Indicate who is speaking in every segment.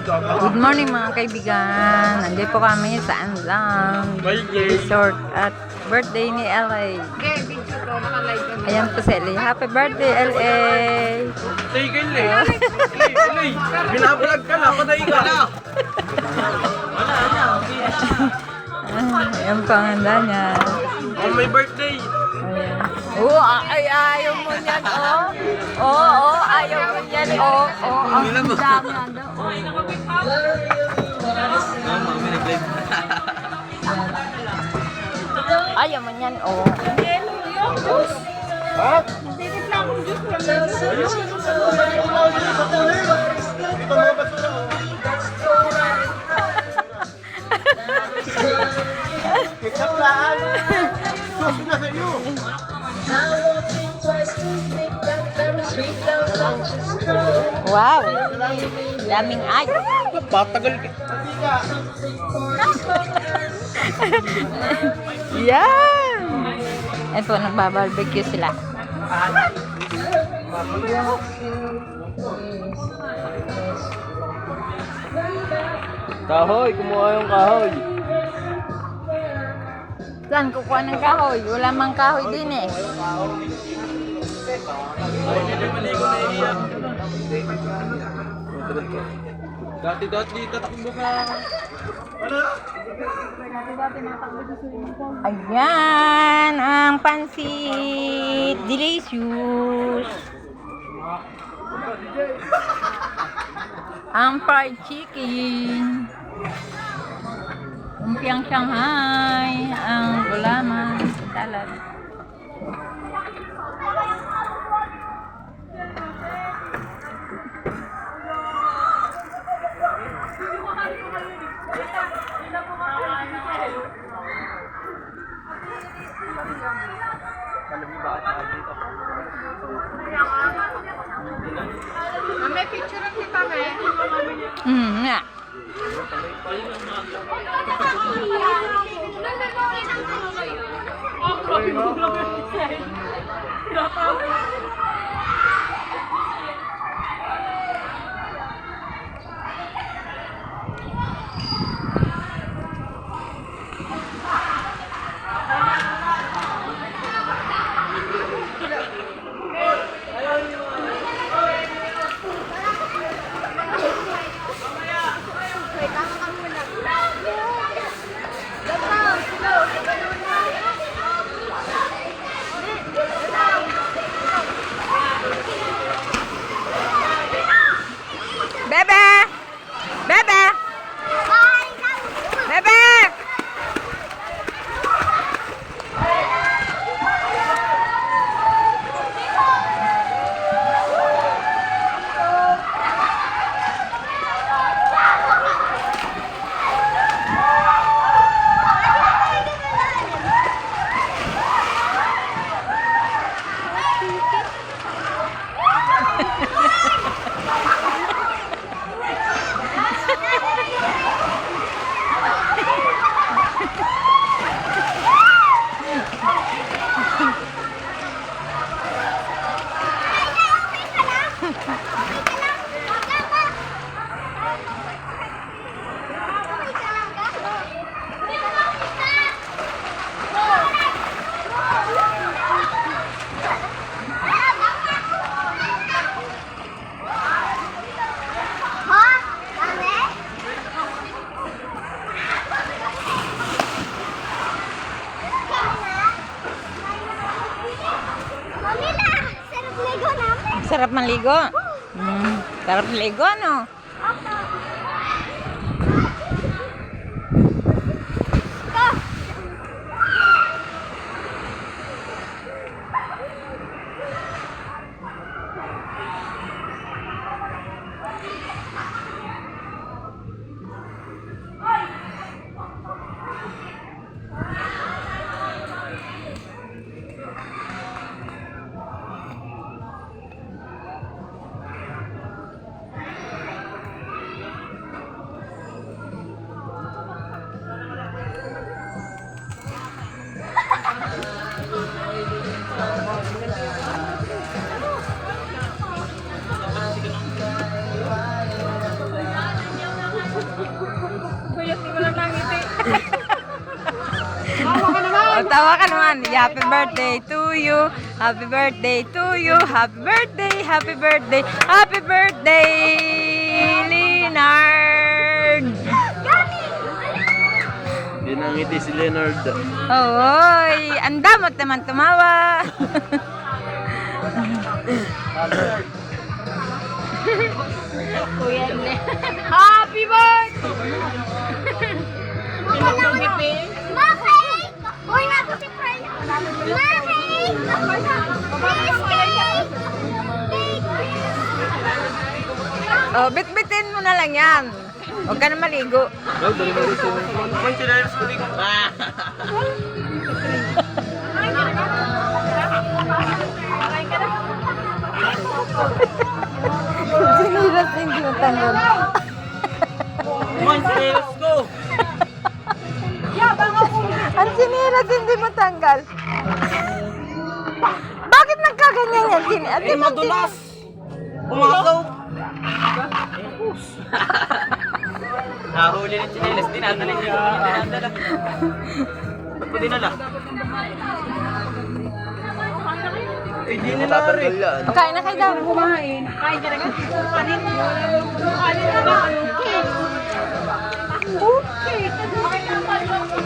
Speaker 1: Good morning mga kaibigan. Nandito po kami sa Anzang Resort at birthday ni LA. Ayan po si LA. Happy birthday LA.
Speaker 2: Tigil eh. Binablog ka na. Patay ka na.
Speaker 1: Ayan po ang handa niya.
Speaker 2: On my birthday.
Speaker 1: Oo, ay ayaw mo niyan, oh. Oo, ayaw mo niyan, oh. Ang dami handa, oh. Ayaw mo niyan, oh.
Speaker 2: Ha? Kitaplaan. Sus na sa iyo.
Speaker 1: Wow! Daming ay.
Speaker 2: Patagal ka.
Speaker 1: Yan! Ito, nagbabarbecue sila.
Speaker 2: Kahoy, kumuha yung kahoy.
Speaker 1: Saan kukuha ng kahoy? Wala mang kahoy din eh.
Speaker 2: Dati tatakbo ka.
Speaker 1: Ayan, ang pansit. Delicious. Ang fried chicken. Umpiang Shanghai. Ang gulaman. Salad.
Speaker 3: May picture ang kita ba eh?
Speaker 1: Nga. Bebe! Bebe! Bebe! Sarap maligo. Sarap maligo, no? Tawa ka naman. Happy birthday to you. Happy birthday to you. Happy birthday. Happy birthday. Happy birthday, Leonard.
Speaker 2: Yun ang ngiti si Leonard.
Speaker 1: Oy, ang damot naman tumawa.
Speaker 3: Happy birthday!
Speaker 4: Uy, nato si Fred. Maki! Please, cake!
Speaker 1: Oh, bitbitin mo na lang yan. Huwag ka na maligo. Sinilas hindi mo tanggol.
Speaker 2: Let's go!
Speaker 1: Ang sinilas hindi mo tanggal. Bakit nagkaganyan yan? Hindi mo
Speaker 2: Madulas! Pumasok! Nahuli ng chinelas, dinadala niya. Dinadala. Ba't mo dinala? Eh, di nila rin.
Speaker 1: Kain na kayo daw.
Speaker 3: Kumain. Kain ka na ka? Kanin. Kanin ka na. Okay.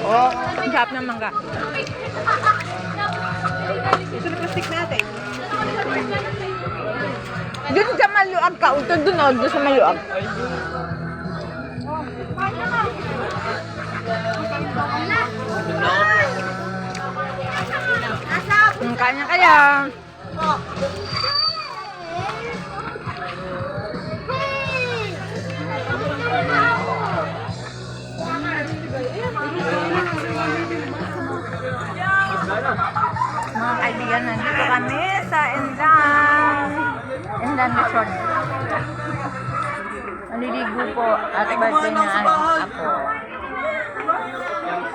Speaker 1: Oh, ang sarap ng mangga.
Speaker 3: Ito na plastic natin.
Speaker 1: Doon sa maluag ka. Doon doon sa maluag. Kain na kaya. Mga kaibigan, nandito kami sa Indan Resort. Naliligo po at birthday na ako.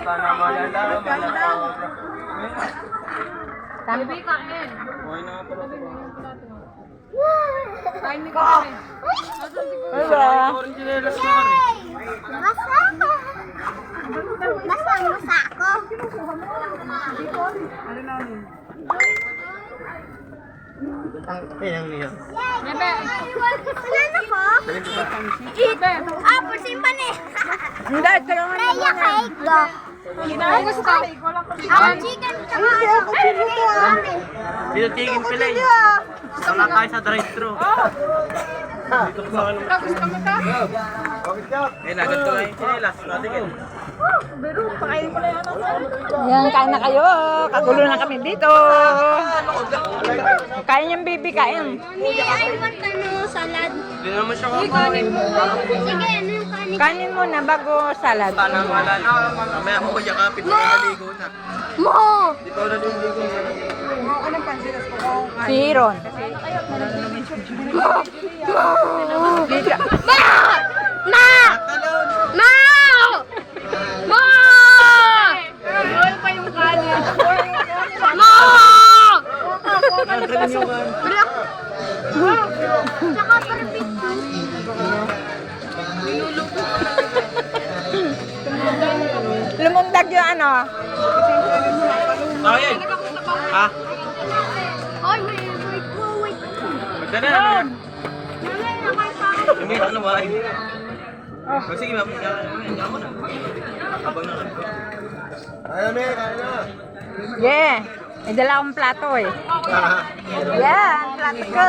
Speaker 2: Sana malalaman na
Speaker 3: Baby, kain. Kain ni ko.
Speaker 1: Diba?
Speaker 4: Basta ang musa ko.
Speaker 2: Ayun niya.
Speaker 3: Bebe.
Speaker 4: Ano ko? Eat. Ah, persimpan eh.
Speaker 1: Hindi, tulungan mo
Speaker 4: Kaya
Speaker 1: muna.
Speaker 4: cake ko.
Speaker 3: Ako gusto.
Speaker 4: Ako chicken tsaka ano.
Speaker 2: Dito tigin pala eh. Wala tayo sa drive-thru. Dito pa ano.
Speaker 3: Ikaw gusto mo ka?
Speaker 2: Eh, nagad ko lang yung chinelas. Natigil.
Speaker 1: Yan, kain na kayo. Kagulo na kami dito. Kain yung baby, kain.
Speaker 4: Mommy, I want ano, salad.
Speaker 2: Hindi naman siya
Speaker 3: Kanin mo.
Speaker 4: Sige, ano yung kanin?
Speaker 1: Kanin muna bago salad.
Speaker 2: Sana malala. Mamaya ako yakapit na naligo na.
Speaker 4: Mo!
Speaker 2: Di pa wala yung ligo na.
Speaker 1: Si Ron. Dito.
Speaker 4: Ma! Ma! Ma! Ma!
Speaker 3: Roll pa yung kanin.
Speaker 4: Ma!
Speaker 2: Nagkanin yung kan.
Speaker 4: Tsaka perfect.
Speaker 1: Lumundag yung ano.
Speaker 2: Ay! Ha?
Speaker 4: Ay, wait.
Speaker 2: Magdala na naman. Hindi, ano ba? Sige, mapagkakaroon mo na. Abang na. Kaya na, kaya na.
Speaker 1: Yeah. May dala akong plato eh. Yeah, ang plato ko.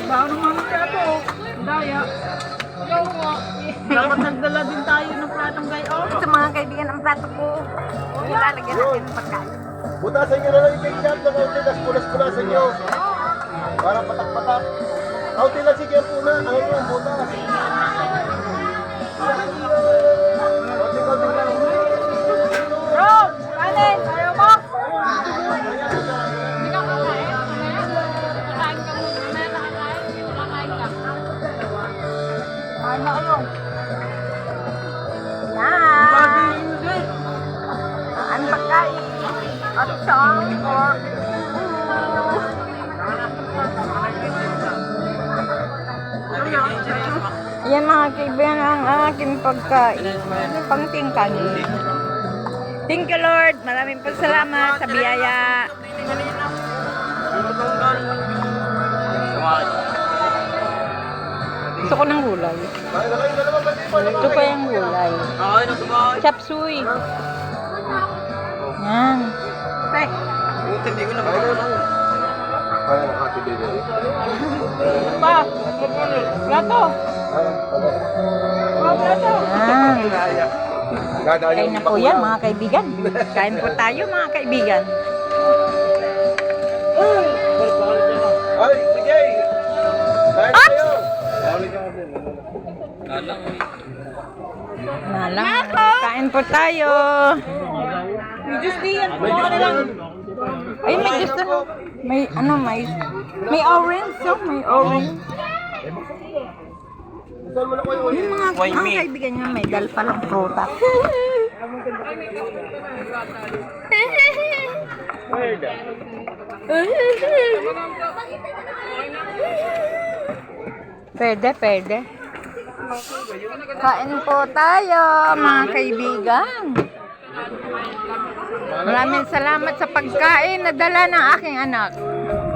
Speaker 3: Bago naman ang plato. Daya. Dapat nagdala din tayo ng platong gayo.
Speaker 1: Sa mga kaibigan ang plato ko. Ilalagyan natin ng pagkain.
Speaker 2: Butasan nyo na lang yung cake dyan. Tapos pulas-pulasan nyo. Para patak-patak. Kaunti lang sige ang puna. Ayaw nyo, butas. Kaunti lang.
Speaker 1: Rob! Kanin! Ayaw mo!
Speaker 3: Hindi ka kakain. Kakain ka muna. May nakakain. Kakain ka.
Speaker 1: Kain na kayo. Yan! Ang pagkain. At siyang pork. Yan mga kaibigan ang aking pagkain. Pangtingkan. Thank you, Lord. Maraming po salamat sa biyaya. Gusto ko ng gulay. Ito pa yung gulay. Chop suey. Yan. Pa, plato. Plato. Kain na po yan, mga kaibigan. Kain po tayo, mga kaibigan.
Speaker 2: Ay, sige! Kain tayo!
Speaker 1: Nalang, kain po tayo.
Speaker 2: May juice
Speaker 1: Ay, may gusto. May, ano, may orange, so, may orange.
Speaker 2: Saan mo na ko yung
Speaker 1: Yung mga kaibigan niya, may dal palang prutas. Pwede. Kain po tayo, mga kaibigan. Maraming salamat sa pagkain na dala ng aking anak.